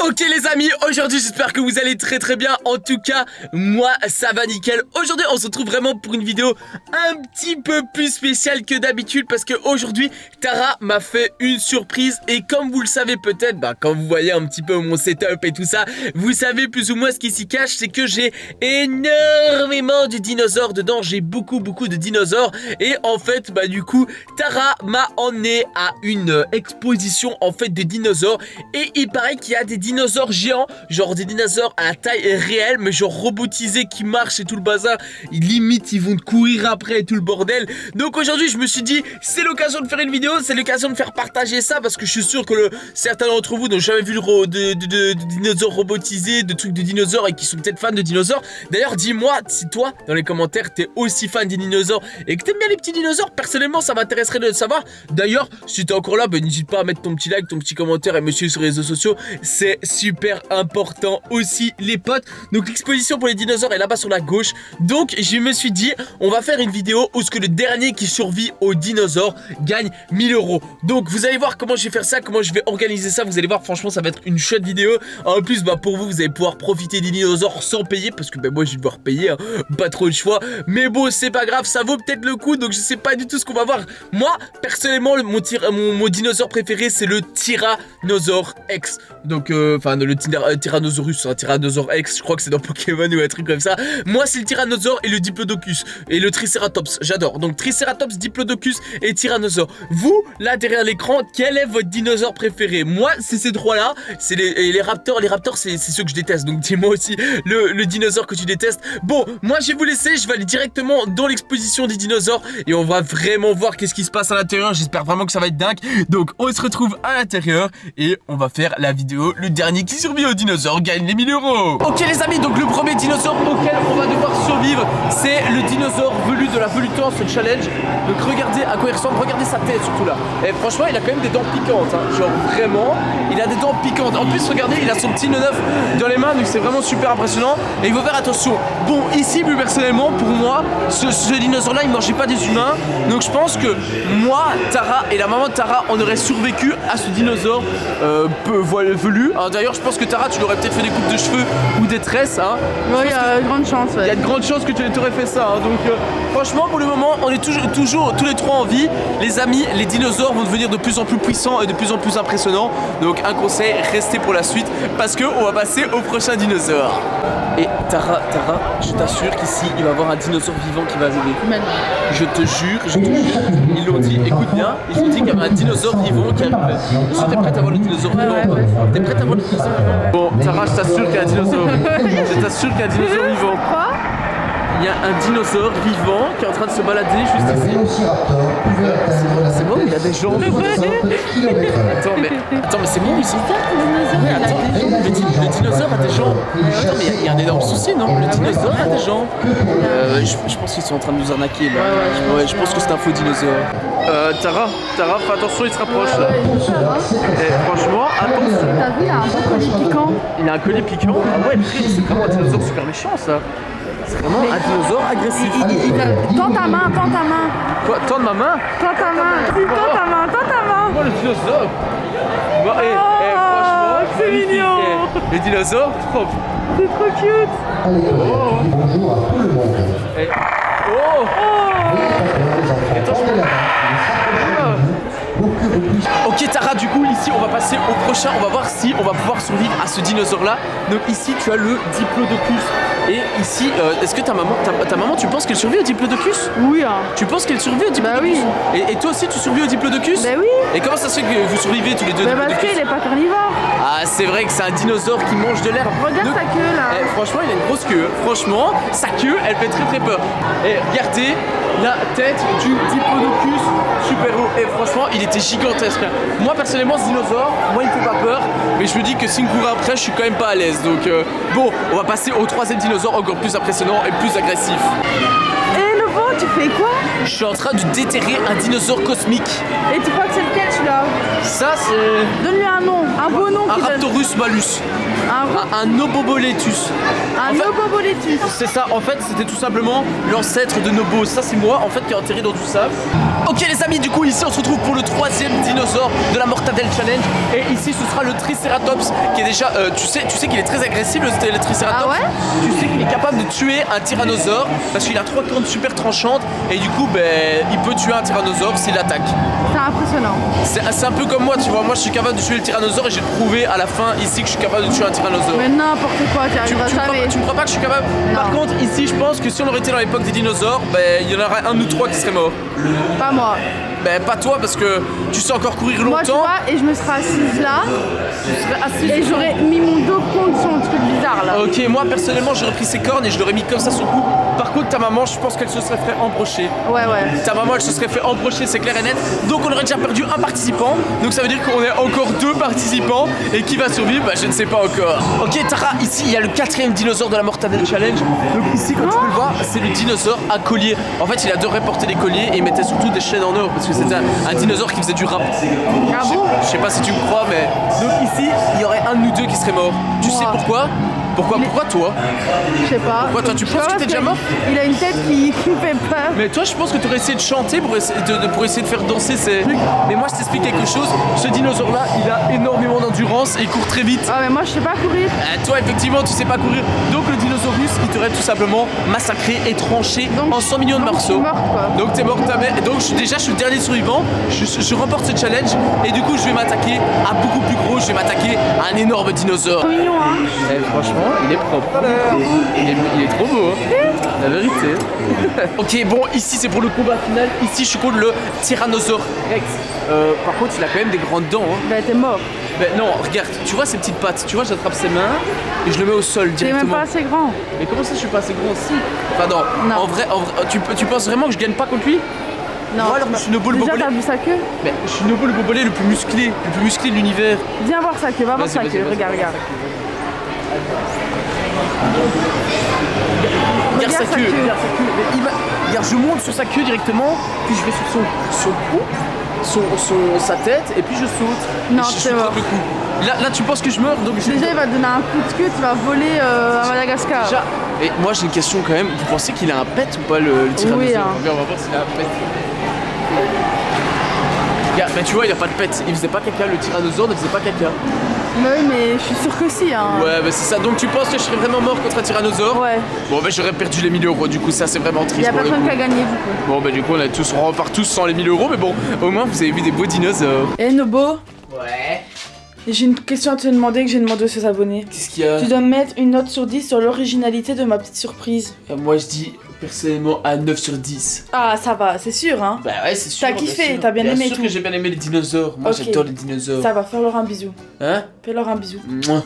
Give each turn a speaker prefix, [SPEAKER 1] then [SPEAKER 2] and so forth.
[SPEAKER 1] Ok les amis, aujourd'hui j'espère que vous allez très bien. En tout cas, moi ça va nickel. Aujourd'hui on se retrouve vraiment pour une vidéo un petit peu plus spéciale que d'habitude, parce que aujourd'hui Tara m'a fait une surprise. Et comme vous le savez peut-être, quand vous voyez un petit peu mon setup et tout ça, vous savez plus ou moins ce qui s'y cache. C'est que j'ai énormément de dinosaures dedans. J'ai beaucoup de dinosaures. Et en fait du coup Tara m'a emmené à une exposition en fait de dinosaures. Et il paraît qu'il y a des dinosaures géants, genre des dinosaures à la taille réelle, mais genre robotisés qui marchent et tout le bazar. Limite ils vont te courir après et tout le bordel. Donc aujourd'hui je me suis dit c'est l'occasion de faire une vidéo, c'est l'occasion de faire partager ça, parce que je suis sûr que certains d'entre vous n'ont jamais vu de dinosaures robotisés, de trucs de dinosaures, et qui sont peut-être fans de dinosaures. D'ailleurs dis-moi si toi dans les commentaires t'es aussi fan des dinosaures et que t'aimes bien les petits dinosaures. Personnellement ça m'intéresserait de le savoir. D'ailleurs si t'es encore là, n'hésite pas à mettre ton petit like, ton petit commentaire et me suivre sur les réseaux sociaux. C'est super important aussi les potes. Donc l'exposition pour les dinosaures est là-bas sur la gauche. Donc je me suis dit on va faire une vidéo où ce que le dernier qui survit aux dinosaures gagne 1000 €. Donc vous allez voir comment je vais faire ça, comment je vais organiser ça. Vous allez voir, franchement ça va être une chouette vidéo. En plus pour vous allez pouvoir profiter des dinosaures sans payer, parce que moi je vais devoir payer hein. Pas trop le choix, mais bon c'est pas grave, ça vaut peut-être le coup. Donc je sais pas du tout ce qu'on va voir. Moi personnellement mon dinosaure préféré c'est le Tyrannosaure X. Donc enfin le Tyrannosaurus, Tyrannosaure X, je crois que c'est dans Pokémon ou un truc comme ça. Moi c'est le Tyrannosaure et le Diplodocus et le Triceratops, j'adore. Donc Triceratops, Diplodocus et Tyrannosaure. Vous là derrière l'écran, quel est votre dinosaure préféré? Moi c'est ces trois là, c'est les raptors. Les raptors c'est ceux que je déteste, donc dis-moi aussi le dinosaure que tu détestes. Bon moi je vais vous laisser, je vais aller directement dans l'exposition des dinosaures et on va vraiment voir qu'est-ce qui se passe à l'intérieur. J'espère vraiment que ça va être dingue. Donc on se retrouve à l'intérieur et on va faire la vidéo. Le dernier qui survit aux dinosaures gagne les 1000 €. Ok les amis, donc le premier dinosaure auquel on va devoir survivre, c'est le dinosaure velu de la velutance challenge. Donc regardez à quoi il ressemble, regardez sa tête surtout là. Et franchement il a quand même des dents piquantes hein. Genre vraiment il a des dents piquantes. En plus regardez, il a son petit neuf dans les mains, donc c'est vraiment super impressionnant. Et il faut faire attention. Bon ici plus personnellement pour moi ce dinosaure là il mangeait pas des humains. Donc je pense que moi, Tara et la maman de Tara on aurait survécu à ce dinosaure velu. D'ailleurs je pense que Tara tu l'aurais peut-être fait des coupes de cheveux ou des tresses hein.
[SPEAKER 2] Ouais, il y a de grandes chances.
[SPEAKER 1] Il y a de grandes chances que tu aurais fait ça hein. Donc franchement pour le moment on est toujours tous les trois en vie. Les amis, les dinosaures vont devenir de plus en plus puissants et de plus en plus impressionnants. Donc un conseil, restez pour la suite, parce que on va passer au prochain dinosaure. Et Tara, je t'assure qu'ici il va y avoir un dinosaure vivant qui va arriver. Je te jure, ils l'ont dit, écoute bien, ils ont dit qu'il y avait un dinosaure vivant qui arrivait. Est-ce que t'es prête à voir le dinosaure vivant? T'es prête à voir le dinosaure vivant? Bon, Tara, je t'assure qu'il y a un dinosaure. Je t'assure qu'il y a un dinosaure vivant. Il y a un dinosaure vivant qui est en train de se balader juste ici. C'est bon, il y a des jambes. Attends, mais c'est bon ici. Ouais, attends, le dinosaure a des jambes. Attends, mais il y a un énorme souci, non? Le dinosaure a des jambes. Je pense qu'ils sont en train de nous arnaquer là. Ouais, je pense que c'est un faux dinosaure. Tara, fais attention, il se rapproche là. Et franchement, attention.
[SPEAKER 2] T'as vu, il a un beau collier piquant.
[SPEAKER 1] Il a un collier piquant? Ah ouais, c'est vraiment un dinosaure super méchant ça. C'est vraiment un dinosaure agressif.
[SPEAKER 2] Tends ta main.
[SPEAKER 1] Quoi? Tends ma main?
[SPEAKER 2] Tends ta main.
[SPEAKER 1] Oh le dinosaure! Bon, franchement,
[SPEAKER 2] c'est mignon!
[SPEAKER 1] Les dinosaures, trop.
[SPEAKER 2] C'est trop cute!
[SPEAKER 3] Bonjour à tout le monde.
[SPEAKER 1] Ok Tara, du coup ici on va passer au prochain, on va voir si on va pouvoir survivre à ce dinosaure là. Donc ici tu as le Diplodocus. Et ici, est-ce que ta maman tu penses qu'elle survit au Diplodocus?
[SPEAKER 2] Oui hein.
[SPEAKER 1] Tu penses qu'elle survit au Diplodocus?
[SPEAKER 2] Bah oui.
[SPEAKER 1] Et toi aussi tu survis au Diplodocus?
[SPEAKER 2] Bah oui.
[SPEAKER 1] Et comment ça se fait que vous survivez tous les deux?
[SPEAKER 2] Bah parce qu'il est pas carnivore.
[SPEAKER 1] Ah c'est vrai que c'est un dinosaure qui mange de l'herbe.
[SPEAKER 2] Regarde sa queue là.
[SPEAKER 1] Franchement il a une grosse queue. Franchement sa queue elle fait très peur. Et regardez la tête du Diplodocus super haut. Et franchement il était gigantesque. Moi personnellement ce dinosaure, moi il me fait pas peur. Mais je me dis que si me courir après je suis quand même pas à l'aise. Donc bon on va passer au troisième dinosaure encore plus impressionnant et plus agressif.
[SPEAKER 2] Et le beau tu fais quoi?
[SPEAKER 1] Je suis en train de déterrer un dinosaure cosmique.
[SPEAKER 2] Et tu crois que c'est lequel celui-là?
[SPEAKER 1] Ça, c'est
[SPEAKER 2] Donne-lui un nom, un beau nom
[SPEAKER 1] un
[SPEAKER 2] qui donne.
[SPEAKER 1] Raptorus malus. Un Oboboletus.
[SPEAKER 2] Un
[SPEAKER 1] En fait,
[SPEAKER 2] Oboboletus.
[SPEAKER 1] c'est ça, en fait, c'était tout simplement l'ancêtre de Nobo. Ça, c'est moi, en fait, qui est enterré dans du sable. Ok, les amis, du coup, ici, on se retrouve pour le 3e dinosaure de la Mortadelle Challenge. Et ici, ce sera le Triceratops, qui est déjà, tu sais qu'il est très agressif, le Triceratops.
[SPEAKER 2] Ah ouais?
[SPEAKER 1] Tu sais qu'il est capable de tuer un tyrannosaure, parce qu'il a 3 cornes super tranchantes. Et du coup, ben, il peut tuer un tyrannosaure s'il attaque.
[SPEAKER 2] C'est impressionnant.
[SPEAKER 1] C'est un peu comme moi, tu vois. Moi, je suis capable de tuer le tyrannosaure et j'ai prouvé à la fin ici que je suis capable de tuer un tyrannosaure.
[SPEAKER 2] Mais n'importe quoi, tu
[SPEAKER 1] Tu
[SPEAKER 2] arriveras jamais.
[SPEAKER 1] me crois pas que je suis capable?
[SPEAKER 2] Non.
[SPEAKER 1] Par contre, ici, je pense que si on aurait été dans l'époque des dinosaures, ben, il y en aurait un ou 3 qui seraient morts.
[SPEAKER 2] Pas moi.
[SPEAKER 1] Ben, pas toi, parce que tu sais encore courir longtemps.
[SPEAKER 2] Moi, tu vois, et je me serais assise là.
[SPEAKER 1] Tu serais assise.
[SPEAKER 2] Et j'aurais mis mon dos contre son truc bizarre là.
[SPEAKER 1] Ok, moi, personnellement, j'aurais pris ses cornes et je l'aurais mis comme ça sur le cou. Par contre, ta maman, je pense qu'elle se serait fait embrocher.
[SPEAKER 2] Ouais, ouais.
[SPEAKER 1] Ta maman, elle se serait fait embrocher, c'est clair et net. Donc, on aurait déjà perdu un participant. Donc, ça veut dire qu'on est encore 2 participants. Et qui va survivre? Bah, je ne sais pas encore. Ok, Tara, ici, il y a le 4e dinosaure de la Mortadelle Challenge. Donc, ici, comme tu peux le voir, c'est le dinosaure à collier. En fait, il adorait porter des colliers et il mettait surtout des chaînes en or parce que c'était un dinosaure qui faisait du rap.
[SPEAKER 2] Ah bon?
[SPEAKER 1] Je sais pas si tu me crois, mais. Donc, ici, il y aurait un de nous 2 qui serait mort. Tu sais
[SPEAKER 2] Moi.
[SPEAKER 1] pourquoi? Pourquoi toi?
[SPEAKER 2] Je sais pas.
[SPEAKER 1] Pourquoi toi, tu
[SPEAKER 2] Je
[SPEAKER 1] penses
[SPEAKER 2] sais
[SPEAKER 1] que
[SPEAKER 2] pas
[SPEAKER 1] t'es
[SPEAKER 2] parce
[SPEAKER 1] déjà mort?
[SPEAKER 2] Il a une tête qui me fait peur.
[SPEAKER 1] Mais toi, je pense que tu aurais essayé de chanter pour essayer de faire danser ces trucs. Mais moi, je t'explique quelque chose. Ce dinosaure-là, il a énormément d'endurance et il court très vite.
[SPEAKER 2] Ah, mais moi, je sais pas courir.
[SPEAKER 1] Toi, effectivement, tu sais pas courir. Donc, le dinosaurus, il t'aurait tout simplement massacré et tranché
[SPEAKER 2] Donc,
[SPEAKER 1] en 100 millions de
[SPEAKER 2] donc, je suis
[SPEAKER 1] morceaux.
[SPEAKER 2] morte, quoi.
[SPEAKER 1] Donc, t'es mort ta mère. Donc, je suis le dernier survivant. Je remporte ce challenge. Et du coup, je vais m'attaquer à beaucoup plus gros. Je vais m'attaquer à un énorme dinosaure.
[SPEAKER 2] Trop mignon, hein.
[SPEAKER 1] Franchement, il est propre. Il est trop beau, hein. La vérité. Ok, bon, ici c'est pour le combat final. Ici, je suis contre le Tyrannosaure Rex. Par contre, il a quand même des grandes dents. Hein.
[SPEAKER 2] Bah, t'es mort.
[SPEAKER 1] Mais non, regarde, tu vois ses petites pattes. Tu vois, j'attrape ses mains et je le mets au sol
[SPEAKER 2] T'es même
[SPEAKER 1] directement.
[SPEAKER 2] pas assez grand.
[SPEAKER 1] Mais comment ça, je suis pas assez gros aussi? Enfin, non.
[SPEAKER 2] Non.
[SPEAKER 1] En vrai, tu penses vraiment que je gagne pas contre lui?
[SPEAKER 2] Non.
[SPEAKER 1] Moi, alors, je suis Nobo le
[SPEAKER 2] Déjà,
[SPEAKER 1] Bobolé.
[SPEAKER 2] t'as vu sa queue?
[SPEAKER 1] Mais je suis Nobo le Bobolé le plus musclé de l'univers.
[SPEAKER 2] Viens voir sa queue, va voir
[SPEAKER 1] Vas-y,
[SPEAKER 2] sa
[SPEAKER 1] vas-y,
[SPEAKER 2] queue.
[SPEAKER 1] vas-y.
[SPEAKER 2] Regarde, regarde.
[SPEAKER 1] Regarde sa queue,
[SPEAKER 2] queue.
[SPEAKER 1] regarde sa queue. Mais regarde, je monte sur sa queue directement, puis je vais sur son cou, sa tête, et puis je saute.
[SPEAKER 2] Non,
[SPEAKER 1] Et je
[SPEAKER 2] c'est
[SPEAKER 1] frappe
[SPEAKER 2] mort.
[SPEAKER 1] le coup. Là, tu penses que je meurs, donc je
[SPEAKER 2] Déjà, il va te donner un coup de queue, tu vas voler à Madagascar.
[SPEAKER 1] Déjà, et moi j'ai une question quand même. Vous pensez qu'il a un pet ou pas le tyrannosaure?
[SPEAKER 2] Oui, hein.
[SPEAKER 1] Regarde, on va voir s'il a un pet. Regarde, mais tu vois, il a pas de pet. Il faisait pas caca, le tyrannosaure ne faisait pas caca.
[SPEAKER 2] Bah oui, mais je suis sûre que si, hein.
[SPEAKER 1] Ouais, bah c'est ça. Donc tu penses que je serais vraiment mort contre un tyrannosaure?
[SPEAKER 2] Ouais.
[SPEAKER 1] Bon, bah j'aurais perdu les 1000 euros. Du coup, ça c'est vraiment triste.
[SPEAKER 2] Il y a
[SPEAKER 1] pour le
[SPEAKER 2] personne
[SPEAKER 1] coup.
[SPEAKER 2] qui a gagné, du coup.
[SPEAKER 1] Bon, bah du coup, on repart tous sans les 1000 euros. Mais bon, au moins vous avez vu des beaux dinosaures.
[SPEAKER 2] Eh Nobo,
[SPEAKER 1] Ouais.
[SPEAKER 2] j'ai une question à te demander que j'ai demandé aux abonnés.
[SPEAKER 1] Qu'est-ce qu'il y a?
[SPEAKER 2] Tu dois me mettre une note sur 10 sur l'originalité de ma petite surprise.
[SPEAKER 1] Moi je dis personnellement à 9 sur 10.
[SPEAKER 2] Ah, ça va, c'est sûr, hein.
[SPEAKER 1] Bah ouais, c'est sûr.
[SPEAKER 2] T'as kiffé, t'as bien aimé
[SPEAKER 1] Bien sûr
[SPEAKER 2] tout.
[SPEAKER 1] que j'ai bien aimé les dinosaures. Moi
[SPEAKER 2] Ok.
[SPEAKER 1] j'adore les dinosaures.
[SPEAKER 2] Ça va, fais-leur un bisou.
[SPEAKER 1] Hein?
[SPEAKER 2] Fais-leur un bisou.
[SPEAKER 1] Mouah.